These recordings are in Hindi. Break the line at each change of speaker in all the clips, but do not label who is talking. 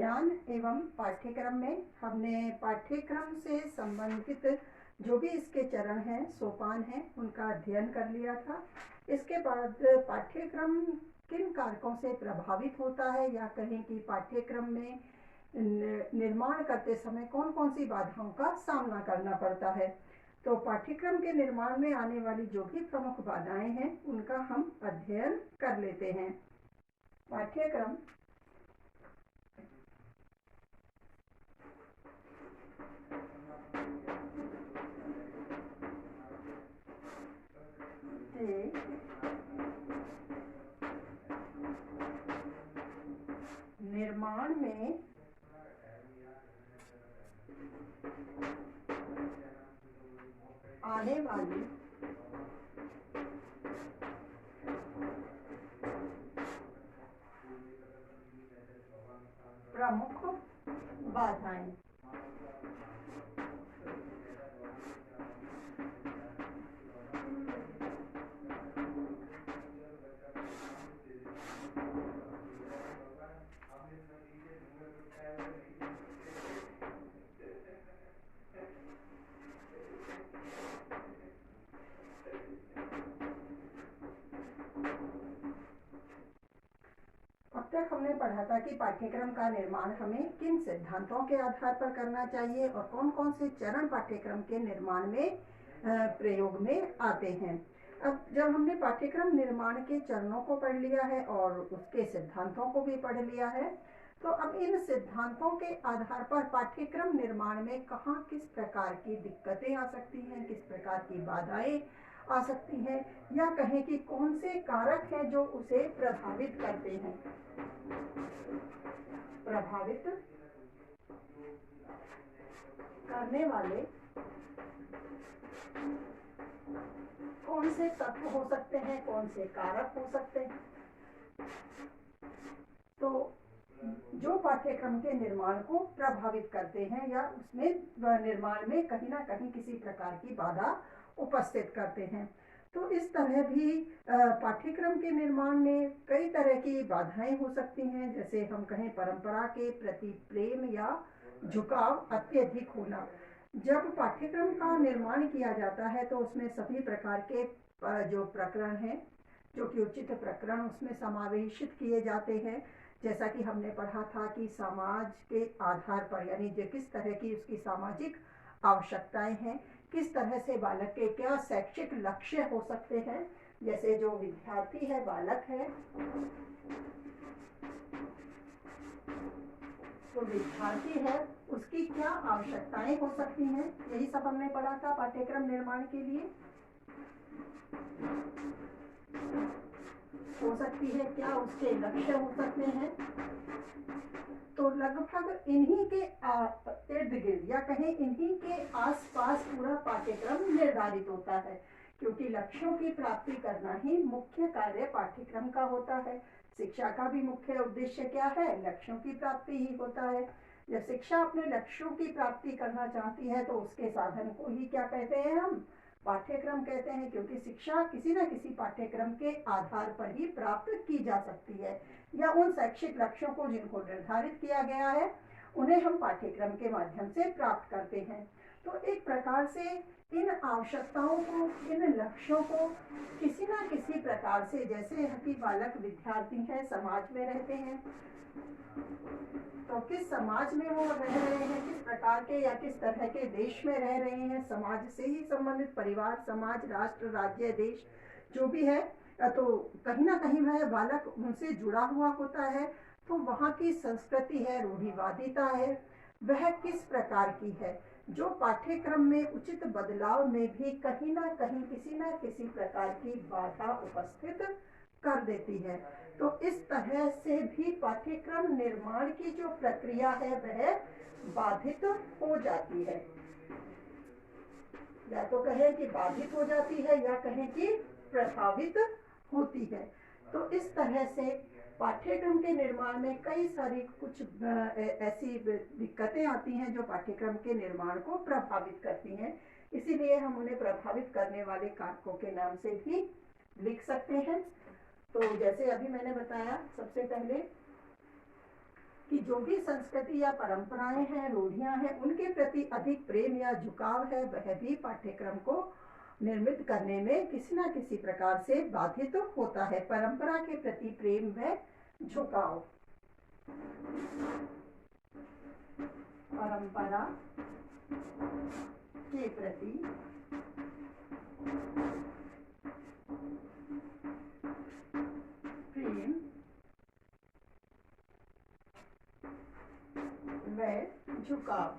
ज्ञान एवं पाठ्यक्रम में हमने पाठ्यक्रम से संबंधित जो भी इसके चरण हैं, सोपान हैं, उनका अध्ययन कर लिया था। इसके बाद पाठ्यक्रम किन कारकों से प्रभावित होता है या कहें कि पाठ्यक्रम में निर्माण करते समय कौन कौन सी बाधाओं का सामना करना पड़ता है। तो पाठ्यक्रम के निर्माण में आने वाली जो भी प्रमुख बाधाएं हैं उनका हम अध्ययन कर लेते हैं। पाठ्यक्रम के निर्माण में आने वाली प्रमुख बाधाएं। अब तक हमने पढ़ा था कि पाठ्यक्रम का निर्माण हमें किन सिद्धांतों के आधार पर करना चाहिए और कौन कौन से चरण पाठ्यक्रम के निर्माण में प्रयोग में आते हैं। अब जब हमने पाठ्यक्रम निर्माण के चरणों को पढ़ लिया है और उसके सिद्धांतों को भी पढ़ लिया है, तो अब इन सिद्धांतों के आधार पर पाठ्यक्रम निर्माण में कहाँ किस प्रकार की दिक्कतें आ सकती हैं, किस प्रकार की बाधाएं आ सकती हैं, या कहें कि कौन से कारक हैं जो उसे प्रभावित करते हैं। प्रभावित करने वाले कौन से तत्व हो सकते हैं, कौन से कारक हो सकते हैं। तो जो पाठ्यक्रम के निर्माण को प्रभावित करते हैं या उसमें निर्माण में कहीं ना कहीं किसी प्रकार की बाधा उपस्थित करते हैं। तो इस तरह भी पाठ्यक्रम के निर्माण में कई तरह की बाधाएं हो सकती हैं। जैसे हम कहें प्रपंरा के प्रति प्रेम या झुकाव अत्यधिक होना। जब पाठ्यक्रम का निर्माण किया जाता है तो उसमें सभी प्रकार के जो प्रकरण हैं, जो कि उचित प्रकरण उसमें समावेशित किए जाते हैं। जैसा कि हमने पढ़ा था कि समाज के आधार पर, यानी जो किस तरह की उसकी सामाजिक आवश्यकताएं हैं, किस तरह से बालक के क्या शैक्षिक लक्ष्य हो सकते हैं। जैसे जो विद्यार्थी है, बालक है, तो विद्यार्थी है, उसकी क्या आवश्यकताएं हो सकती हैं, यही सब हमने पढ़ा था पाठ्यक्रम निर्माण के लिए। हो सकती है क्या उसके लक्ष्य हो सकते हैं। तो लगभग इन्हीं के इर्द गिर्द या कहें इन्हीं के आसपास पूरा पाठ्यक्रम निर्धारित होता है, क्योंकि लक्ष्यों की प्राप्ति करना ही मुख्य कार्य पाठ्यक्रम का होता है। शिक्षा का भी मुख्य उद्देश्य क्या है? लक्ष्यों की प्राप्ति ही होता है। जब शिक्षा अपने लक्ष्यों की प्राप्ति करना चाहती है तो उसके साधन को ही क्या कहते हैं? हम पाठ्यक्रम कहते हैं, क्योंकि शिक्षा किसी न किसी पाठ्यक्रम के आधार पर ही प्राप्त की जा सकती है, या उन शैक्षिक लक्ष्यों को जिनको निर्धारित किया गया है उन्हें हम पाठ्यक्रम के माध्यम से प्राप्त करते हैं। तो एक प्रकार से इन आवश्यकताओं को, इन लक्ष्यों को किसी न किसी प्रकार से, जैसे कि बालक विद्यार्थी हैं, समाज में रहते हैं, तो किस समाज में वो रह रहे हैं, किस प्रकार के या किस तरह के देश में रह रहे हैं, समाज से ही संबंधित परिवार, समाज, राष्ट्र, राज्य, देश जो भी है, तो कहीं ना कहीं वह बालक उनसे जुड़ा हुआ होता है। तो वहाँ की संस्कृति है, रूढ़िवादिता है, वह किस प्रकार की है, जो पाठ्यक्रम में उचित बदलाव में भी कहीं ना कहीं किसी न किसी प्रकार की बाधा उपस्थित कर देती है। तो इस तरह से भी पाठ्यक्रम निर्माण की जो प्रक्रिया है वह बाधित हो जाती है, या तो कहें कि बाधित हो जाती है या कहें कि प्रभावित होती है। तो इस तरह से पाठ्यक्रम के निर्माण में कई सारी कुछ ऐसी दिक्कतें आती हैं जो पाठ्यक्रम के निर्माण को प्रभावित करती हैं। इसीलिए हम उन्हें प्रभावित करने वाले कारकों के नाम से भी लिख सकते हैं। तो जैसे अभी मैंने बताया, सबसे पहले कि जो भी संस्कृति या परंपराएं हैं, रूढ़ियां हैं, उनके प्रति अधिक प्रेम या झुकाव है, वह भी पाठ्यक्रम को निर्मित करने में किसी न किसी प्रकार से बाधित होता है। परंपरा के प्रति प्रेम व झुकाव, परंपरा के प्रति प्रेम व झुकाव,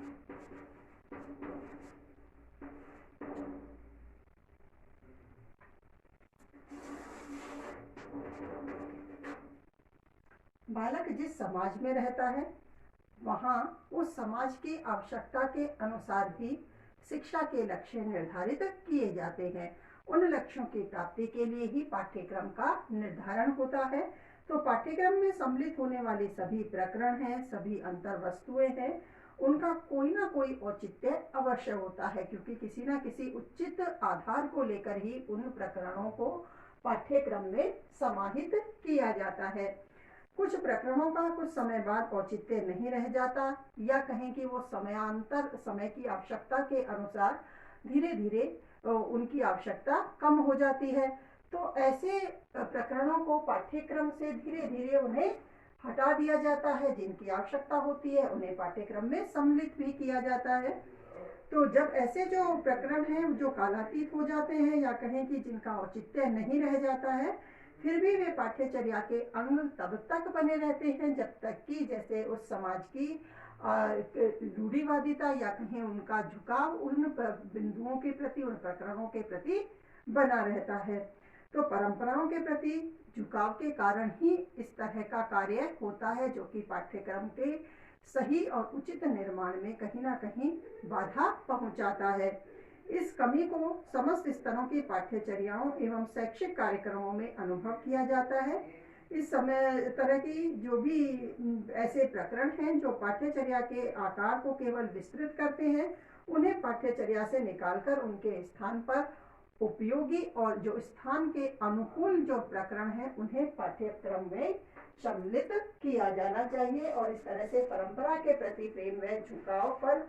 बालक जिस समाज में रहता है वहाँ उस समाज की आवश्यकता के अनुसार भी शिक्षा के लक्ष्य निर्धारित किए जाते हैं। उन लक्ष्यों की प्राप्ति के लिए ही पाठ्यक्रम का निर्धारण होता है। तो पाठ्यक्रम में सम्मिलित होने वाले सभी प्रकरण हैं, सभी अंतर वस्तुएं हैं, उनका कोई ना कोई औचित्य अवश्य होता है, क्योंकि किसी ना किसी उचित आधार को लेकर ही उन प्रकरणों को पाठ्यक्रम में समाहित किया जाता है। कुछ प्रकरणों का कुछ समय बाद औचित्य नहीं रह जाता, या कहें कि वो समय की आवश्यकता के अनुसार धीरे धीरे उनकी आवश्यकता कम हो जाती है। तो ऐसे प्रकरणों को पाठ्यक्रम से धीरे धीरे उन्हें हटा दिया जाता है। जिनकी आवश्यकता होती है उन्हें पाठ्यक्रम में सम्मिलित भी किया जाता है। तो जब ऐसे जो प्रकरण हैं जो कालातीत हो जाते हैं, या कहें कि जिनका औचित्य नहीं रह जाता है, फिर भी वे पाठ्यचर्या के अंग तब तक बने रहते हैं जब तक कि जैसे उस समाज की रूढ़िवादिता या कहें उनका झुकाव उन बिंदुओं के प्रति, उन प्रकरणों के प्रति बना रहता है। तो परंपराओं के प्रति झुकाव के कारण ही इस तरह का कार्य होता है, जो कि पाठ्यक्रम के सही और उचित निर्माण में कहीं ना कहीं बाधा पहुंचाता है। इस कमी को समस्त स्तरों की पाठ्यचर्याओं एवं शैक्षिक कार्यक्रमों में अनुभव किया जाता है। इस समय तरह की जो भी ऐसे प्रकरण हैं जो पाठ्यचर्या के आकार को केवल विस्तृत करते हैं, उन्हें पाठ्यचर्या से निकालकर उनके स्थान पर उपयोगी और जो स्थान के अनुकूल जो प्रकरण हैं उन्हें पाठ्यक्रम में सम्मिलित किया जाना चाहिए। और इस तरह से परंपरा के प्रति प्रेम व झुकाव पर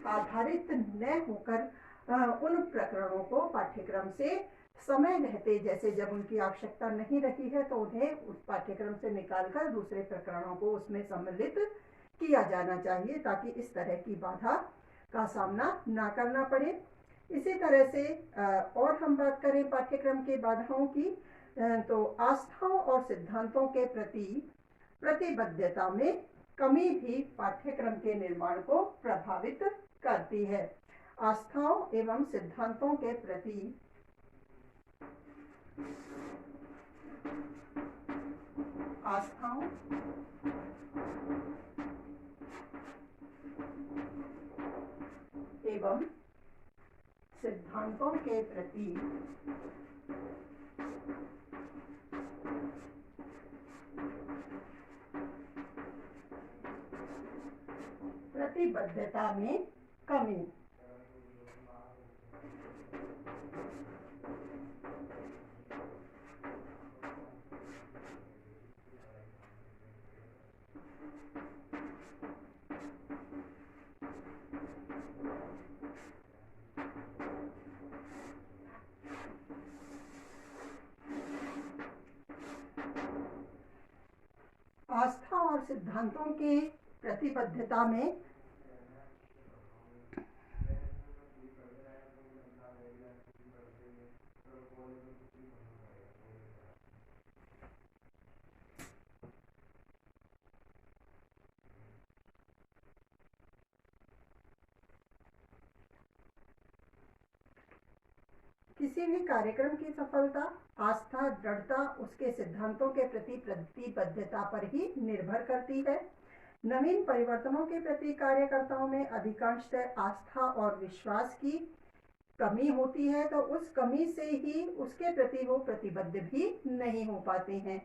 आधारित न होकर उन प्रकरणों को पाठ्यक्रम से समय रहते, जैसे जब उनकी आवश्यकता नहीं रही है, तो उन्हें उस पाठ्यक्रम से निकालकर दूसरे प्रकरणों को उसमें सम्मिलित किया जाना चाहिए, ताकि इस तरह की बाधा का सामना ना करना पड़े। इसी तरह से और हम बात करें पाठ्यक्रम के बाधाओं की, तो आस्थाओं और सिद्धांतों के प्रति प्रतिबद्धता में कमी भी पाठ्यक्रम के निर्माण को प्रभावित करती है। आस्थाओं एवं सिद्धांतों के प्रति आस्थाओं एवं सिद्धांतों के प्रति प्रतिबद्धता में कमी। आस्था और सिद्धांतों के प्रतिबद्धता में किसी भी कार्यक्रम की सफलता आस्था, दृढ़ता उसके सिद्धांतों के प्रति प्रतिबद्धता पर ही निर्भर करती है। नवीन परिवर्तनों के प्रति कार्यकर्ताओं में अधिकांशतः आस्था और विश्वास की कमी होती है, तो उस कमी से ही उसके प्रति वो प्रतिबद्ध भी नहीं हो पाते हैं।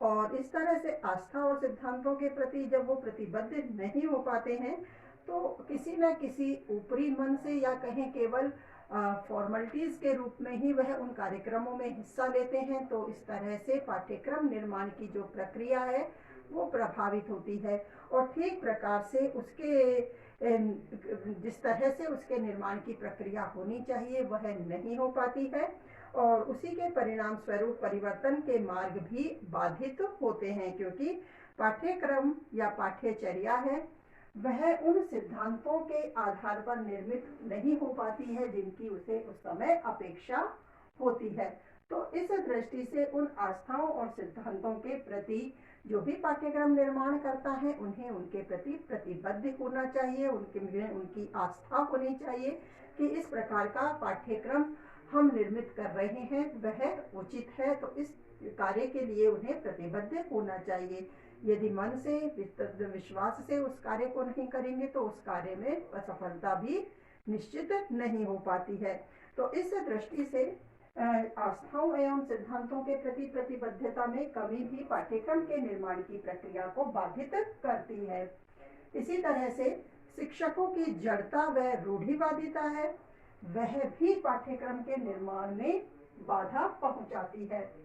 और इस तरह से आस्था और सिद्धांतों के प्रति जब वो प्रतिबद्ध नहीं हो पाते हैं, तो किसी न किसी ऊपरी मन से या कहें केवल फॉर्मेलिटीज के रूप में ही वह उन कार्यक्रमों में हिस्सा लेते हैं। तो इस तरह से पाठ्यक्रम निर्माण की जो प्रक्रिया है वो प्रभावित होती है और ठीक प्रकार से उसके जिस तरह से उसके निर्माण की प्रक्रिया होनी चाहिए वह नहीं हो पाती है और उसी के परिणाम स्वरूप परिवर्तन के मार्ग भी बाधित होते हैं, क्योंकि पाठ्यक्रम या पाठ्यचर्या है वह उन सिद्धांतों के आधार पर निर्मित नहीं हो पाती है जिनकी उसे उस समय अपेक्षा होती है। तो इस दृष्टि से उन आस्थाओं और सिद्धांतों के प्रति जो भी पाठ्यक्रम निर्माण करता है उन्हें उनके प्रति प्रतिबद्ध होना चाहिए, उनकी आस्था होनी चाहिए कि इस प्रकार का पाठ्यक्रम हम निर्मित कर रहे हैं वह उचित है, तो इस कार्य के लिए उन्हें प्रतिबद्ध होना चाहिए। यदि मन से विश्वास से उस कार्य को नहीं करेंगे तो उस कार्य में असफलता भी निश्चित नहीं हो पाती है। तो इस दृष्टि से आस्थाओं एवं सिद्धांतों के प्रति प्रतिबद्धता में कमी भी पाठ्यक्रम के निर्माण की प्रक्रिया को बाधित करती है। इसी तरह से शिक्षकों की जड़ता व रूढ़िवादिता है वह भी पाठ्यक्रम के निर्माण में बाधा पहुंचाती है।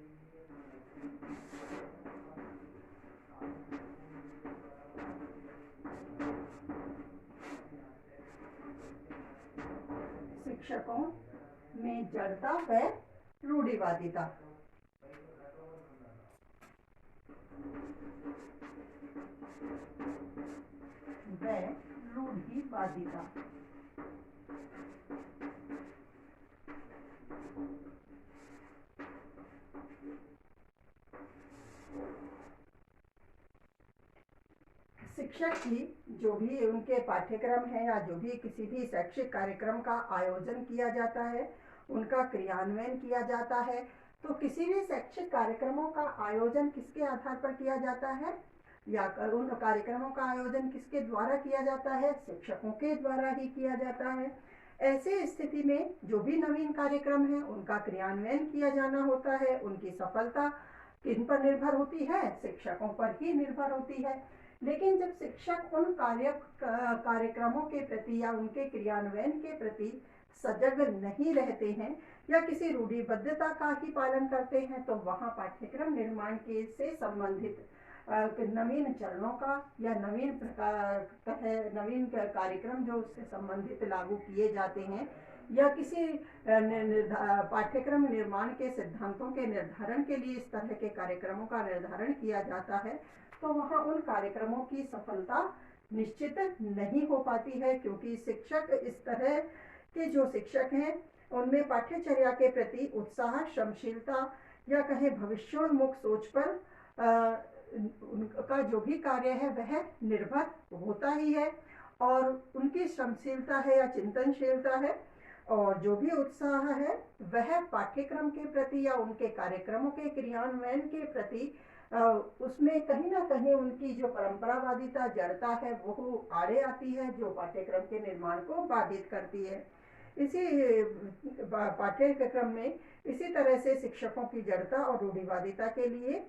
शिक्षकों में जड़ता व रूढ़िवादिता। शिक्षक की जो भी उनके पाठ्यक्रम है या जो भी किसी भी शैक्षिक कार्यक्रम का आयोजन किया जाता है, उनका क्रियान्वयन किया जाता है, तो किसी भी शैक्षिक कार्यक्रमों का आयोजन किसके आधार पर किया जाता है या उन कार्यक्रमों का आयोजन किसके द्वारा किया जाता है? शिक्षकों के द्वारा ही किया जाता है। ऐसे स्थिति में जो भी नवीन कार्यक्रम है उनका क्रियान्वयन किया जाना होता है, उनकी सफलता किन पर निर्भर होती है? शिक्षकों पर ही निर्भर होती है। लेकिन जब शिक्षक उन कार्यक्रमों के प्रति या उनके क्रियान्वयन के प्रति सजग नहीं रहते हैं या किसी रूढ़िबद्धता का ही पालन करते हैं तो वहाँ पाठ्यक्रम निर्माण के से संबंधित नवीन चरणों का या नवीन कार्यक्रम जो उससे संबंधित लागू किए जाते हैं या किसी पाठ्यक्रम निर्माण के सिद्धांतों के निर्धारण के लिए इस तरह के कार्यक्रमों का निर्धारण किया जाता है, तो वहाँ उन कार्यक्रमों की सफलता निश्चित नहीं हो पाती है, क्योंकि शिक्षक इस तरह के जो शिक्षक हैं उनमें पाठ्यचर्या के प्रति उत्साह, श्रमशीलता या कहें भविष्योन्मुख सोच पर उनका जो भी कार्य है वह निर्भर होता ही है और उनकी श्रमशीलता है या चिंतनशीलता है और जो भी उत्साह है वह पाठ्यक्रम के प्रति या उनके कार्यक्रमों के क्रियान्वयन के प्रति उसमें कहीं ना कहीं उनकी जो परंपरावादिता जड़ता है वो आड़े आती है, जो पाठ्यक्रम के निर्माण को बाधित करती है। इसी पाठ्यक्रम में इसी तरह से शिक्षकों की जड़ता और रूढ़िवादिता के लिए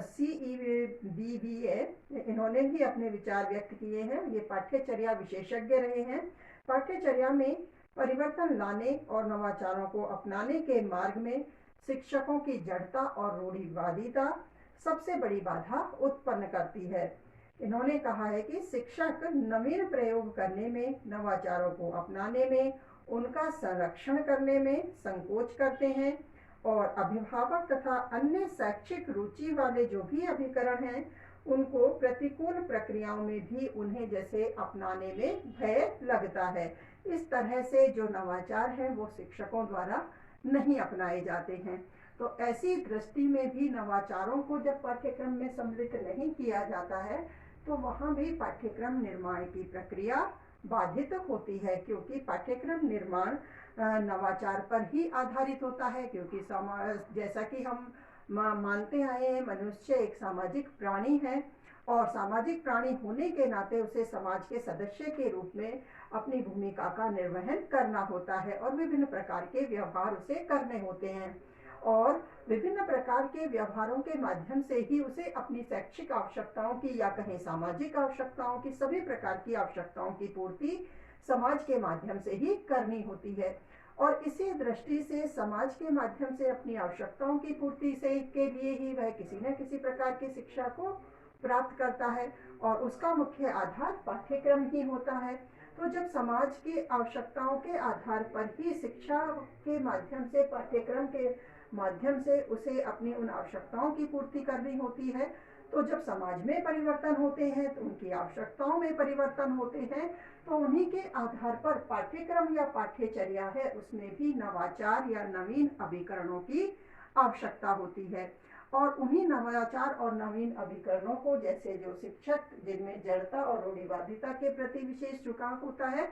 CEBBA इन्होंने भी अपने विचार व्यक्त किए हैं। ये पाठ्यचर्या विशेषज्ञ रहे हैं। पाठ्यचर्या में परिवर्तन लाने और नवाचारों को अपनाने के मार्ग में शिक्षकों की जड़ता और रूढ़िवादिता सबसे बड़ी बाधा उत्पन्न करती है। इन्होंने कहा है कि शिक्षक नवीन प्रयोग करने में, नवाचारों को अपनाने में, उनका संरक्षण करने में संकोच करते हैं और अभिभावक तथा अन्य शैक्षिक रुचि वाले जो भी अभिकरण हैं उनको प्रतिकूल प्रक्रियाओं में भी उन्हें जैसे अपनाने में भय लगता है। इस तरह से जो नवाचार हैं वो शिक्षकों द्वारा नहीं अपनाए जाते हैं। तो ऐसी दृष्टि में भी नवाचारों को जब पाठ्यक्रम में सम्मिलित नहीं किया जाता है तो वहाँ भी पाठ्यक्रम निर्माण की प्रक्रिया बाधित होती है, क्योंकि पाठ्यक्रम निर्माण नवाचार पर ही आधारित होता है। क्योंकि समाज, जैसा कि हम मानते आए हैं, मनुष्य एक सामाजिक प्राणी है और सामाजिक प्राणी होने के नाते उसे समाज के सदस्य के रूप में अपनी भूमिका का निर्वहन करना होता है और विभिन्न प्रकार के व्यवहार उसे करने होते हैं और विभिन्न प्रकार के व्यवहारों के माध्यम से ही उसे अपनी शैक्षिक आवश्यकताओं की या कहीं सामाजिक आवश्यकताओं की, सभी प्रकार की आवश्यकताओं की पूर्ति समाज के माध्यम से ही करनी होती है। और इसी दृष्टि से समाज के माध्यम से अपनी आवश्यकताओं की पूर्ति से के लिए ही वह किसी न किसी प्रकार की शिक्षा को प्राप्त करता है और उसका मुख्य आधार पाठ्यक्रम ही होता है। तो जब समाज की आवश्यकताओं के आधार पर ही शिक्षा के माध्यम से, पाठ्यक्रम के माध्यम से उसे अपनी उन आवश्यकताओं की पूर्ति करनी होती है, तो जब समाज में परिवर्तन होते हैं तो उनकी आवश्यकताओं में परिवर्तन होते हैं, तो उन्हीं के आधार पर पाठ्यक्रम या पाठ्यचर्या है उसमें भी नवाचार या नवीन अभिकरणों की आवश्यकता होती है। और उन्हीं नवाचार और नवीन अभिकरणों को, जैसे जो शिक्षक जिनमें जड़ता और रूढ़िवादिता के प्रति विशेष झुकाव होता है,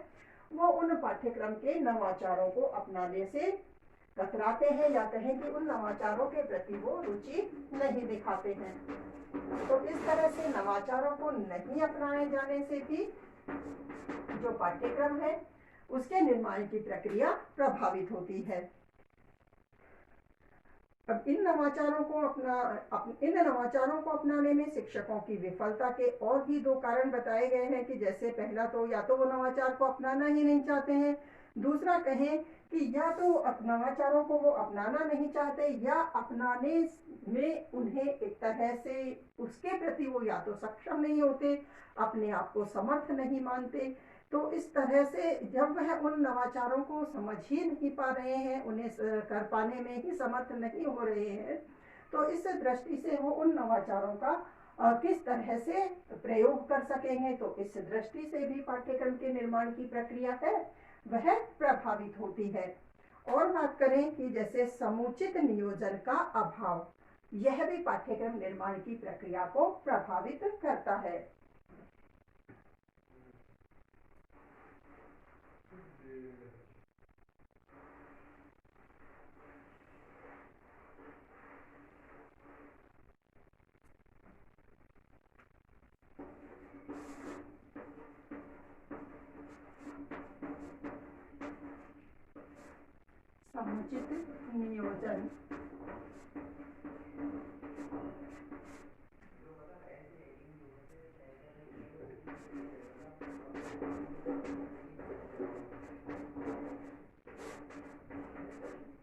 वो उन पाठ्यक्रम के नवाचारों को अपनाने से कतराते हैं, या कहें कि उन नवाचारों के प्रति वो रुचि नहीं दिखाते हैं। तो इस तरह से नवाचारों को नहीं अपनाए जाने से भी जो पाठ्यक्रम है उसके निर्माण की प्रक्रिया प्रभावित होती है। अब इन नवाचारों को अपनाने में शिक्षकों की विफलता के और भी दो कारण बताए गए हैं कि जैसे पहला तो या तो वो नवाचार को अपनाना ही नहीं चाहते हैं, दूसरा कहें कि या तो नवाचारों को वो अपनाना नहीं चाहते या अपनाने में उन्हें एक तरह से उसके प्रति वो या तो सक्षम नहीं होते, अपने आप को समर्थ नहीं मानते। तो इस तरह से जब वह उन नवाचारों को समझ ही नहीं पा रहे हैं, उन्हें कर पाने में ही समर्थ नहीं हो रहे हैं, तो इस दृष्टि से वो उन नवाचारों का किस तरह से प्रयोग कर सकेंगे, तो इस दृष्टि से भी पाठ्यक्रम के निर्माण की प्रक्रिया है वह प्रभावित होती है। और बात करें कि जैसे समुचित नियोजन का अभाव, यह भी पाठ्यक्रम निर्माण की प्रक्रिया को प्रभावित करता है। समुचित नियोजन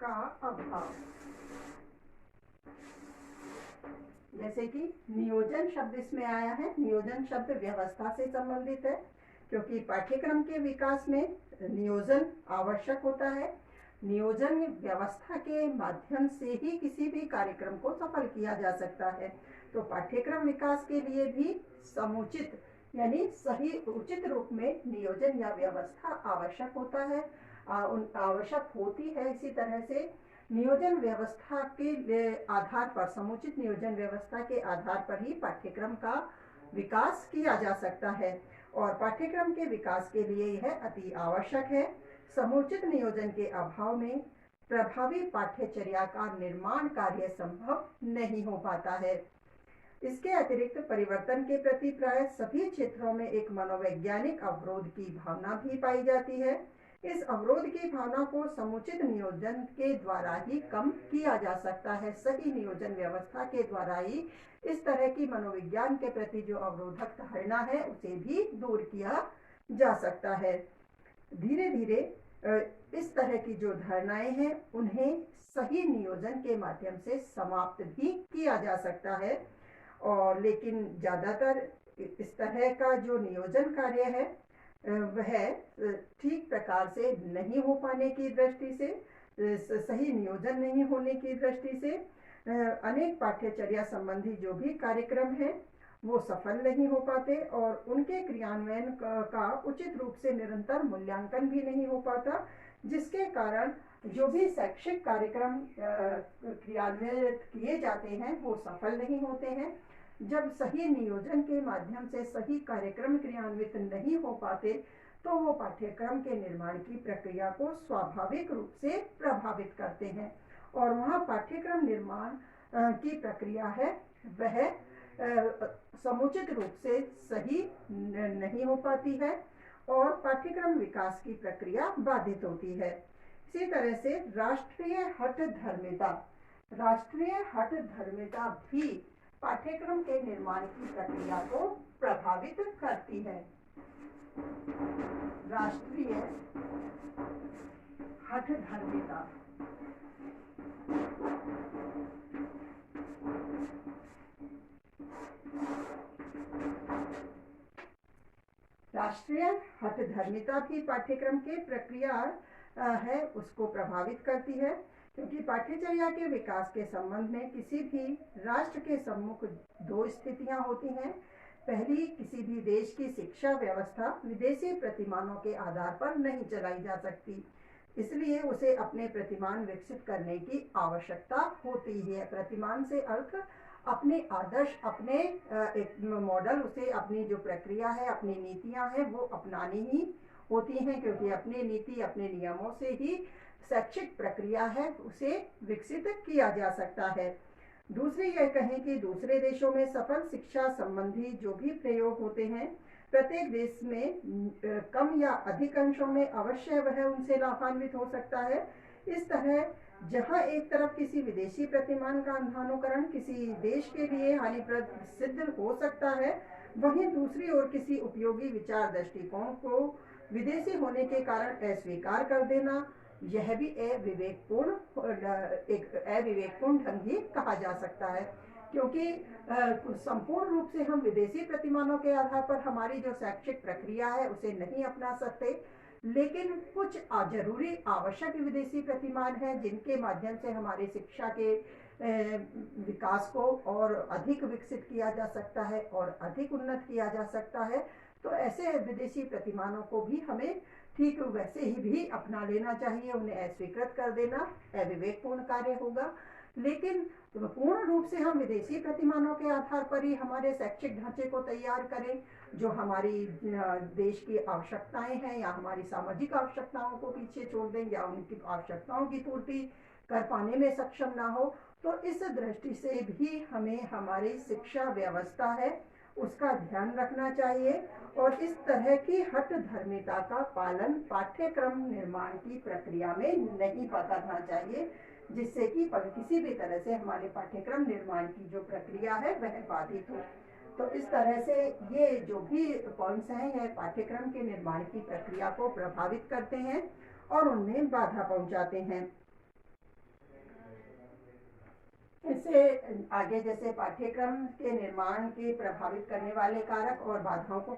का अभाव, जैसे कि नियोजन शब्द इसमें आया है, नियोजन शब्द व्यवस्था से संबंधित है, क्योंकि पाठ्यक्रम के विकास में नियोजन आवश्यक होता है। नियोजन व्यवस्था के माध्यम से ही किसी भी कार्यक्रम को सफल किया जा सकता है। तो पाठ्यक्रम विकास के लिए भी समुचित यानी सही उचित रूप में नियोजन या व्यवस्था आवश्यक होता है, आवश्यक होती है। इसी तरह से नियोजन व्यवस्था के आधार पर, समुचित नियोजन व्यवस्था के आधार पर ही पाठ्यक्रम का विकास किया जा सकता है और पाठ्यक्रम के विकास के लिए यह अति आवश्यक है। समुचित नियोजन के अभाव में प्रभावी पाठ्यचर्या का निर्माण कार्य संभव नहीं हो पाता है। इसके अतिरिक्त परिवर्तन के प्रति प्राय सभी क्षेत्रों में एक मनोवैज्ञानिक अवरोध की भावना भी पाई जाती है। इस अवरोध की भावना को समुचित नियोजन के द्वारा ही कम किया जा सकता है। सही नियोजन व्यवस्था के द्वारा ही इस तरह की मनोविज्ञान के प्रति जो अवरोधक धारणा है उसे भी दूर किया जा सकता है। धीरे धीरे इस तरह की जो धारणाएं हैं उन्हें सही नियोजन के माध्यम से समाप्त भी किया जा सकता है। और लेकिन ज़्यादातर इस तरह का जो नियोजन कार्य है वह ठीक प्रकार से नहीं हो पाने की दृष्टि से, सही नियोजन नहीं होने की दृष्टि से अनेक पाठ्यचर्या संबंधी जो भी कार्यक्रम है वो सफल नहीं हो पाते और उनके क्रियान्वयन का उचित रूप से निरंतर मूल्यांकन भी नहीं हो पाता, जिसके कारण जो भी शैक्षिक कार्यक्रम क्रियान्वित किए जाते हैं वो सफल नहीं होते हैं। जब सही नियोजन के माध्यम से सही कार्यक्रम क्रियान्वित नहीं हो पाते तो वो पाठ्यक्रम के निर्माण की प्रक्रिया को स्वाभाविक रूप से प्रभावित करते हैं और वहाँ पाठ्यक्रम निर्माण की प्रक्रिया है वह समुचित रूप से सही नहीं हो पाती है और पाठ्यक्रम विकास की प्रक्रिया बाधित होती है। इसी तरह से राष्ट्रीय हठ धर्मिता भी पाठ्यक्रम के निर्माण की प्रक्रिया को प्रभावित करती है। राष्ट्रीय हठ धर्मिता राष्ट्रीय हठधर्मिता भी पाठ्यक्रम के प्रक्रिया है उसको प्रभावित करती है, क्योंकि पाठ्यचर्या के विकास के संबंध में किसी भी राष्ट्र के सम्मुख दो स्थितियां होती हैं। पहली, किसी भी देश की शिक्षा व्यवस्था विदेशी प्रतिमानों के आधार पर नहीं चलाई जा सकती, इसलिए उसे अपने प्रतिमान विकसित करने की आवश्यकता होती है। प्रतिमान से अर्थ अपने आदर्श, अपने एक मॉडल, उसे अपनी जो प्रक्रिया है, अपनी नीतियां हैं वो अपनानी ही होती हैं, क्योंकि अपनी नीति, अपने नियमों से ही शैक्षिक प्रक्रिया है उसे विकसित किया जा सकता है। दूसरी यह कहें कि दूसरे देशों में सफल शिक्षा संबंधी जो भी प्रयोग होते हैं, प्रत्येक देश में कम या अधिक अंशों में अवश्य वह उनसे लाभान्वित हो सकता है। इस तरह जहां एक तरफ किसी विदेशी प्रतिमान का अंधानुकरण किसी देश के लिए हानिप्रद सिद्ध हो सकता है, वहीं दूसरी ओर किसी उपयोगी विचार दृष्टिकोण को विदेशी होने के कारण अस्वीकार कर देना, यह भी अविवेकपूर्ण ढंग ही कहा जा सकता है, क्योंकि संपूर्ण रूप से हम विदेशी प्रतिमानों के आधार पर हमारी जो शैक्षिक प्रक्रिया है उसे नहीं अपना सकते, लेकिन कुछ जरूरी आवश्यक विदेशी प्रतिमान हैं जिनके माध्यम से हमारी शिक्षा के विकास को और अधिक विकसित किया जा सकता है और अधिक उन्नत किया जा सकता है। तो ऐसे विदेशी प्रतिमानों को भी हमें ठीक वैसे ही भी अपना लेना चाहिए, उन्हें अस्वीकृत कर देना अविवेकपूर्ण कार्य होगा। लेकिन पूर्ण रूप से हम विदेशी प्रतिमानों के आधार पर ही हमारे शैक्षिक ढांचे को तैयार करें, जो हमारी देश की आवश्यकताएं हैं या हमारी सामाजिक आवश्यकताओं को पीछे छोड़ दें या उनकी आवश्यकताओं की पूर्ति कर पाने में सक्षम ना हो, तो इस दृष्टि से भी हमें हमारी शिक्षा व्यवस्था है उसका ध्यान रखना चाहिए और इस तरह की हठधर्मिता का पालन पाठ्यक्रम निर्माण की प्रक्रिया में नहीं करना चाहिए, जिससे कि किसी भी तरह से हमारे पाठ्यक्रम निर्माण की जो प्रक्रिया है वह बाधित हो। तो इस तरह से ये जो भी पॉइंट्स हैं यह पाठ्यक्रम के निर्माण की प्रक्रिया को प्रभावित करते हैं और उनमें बाधा पहुंचाते हैं। इससे आगे जैसे पाठ्यक्रम के निर्माण के प्रभावित करने वाले कारक और बाधाओं को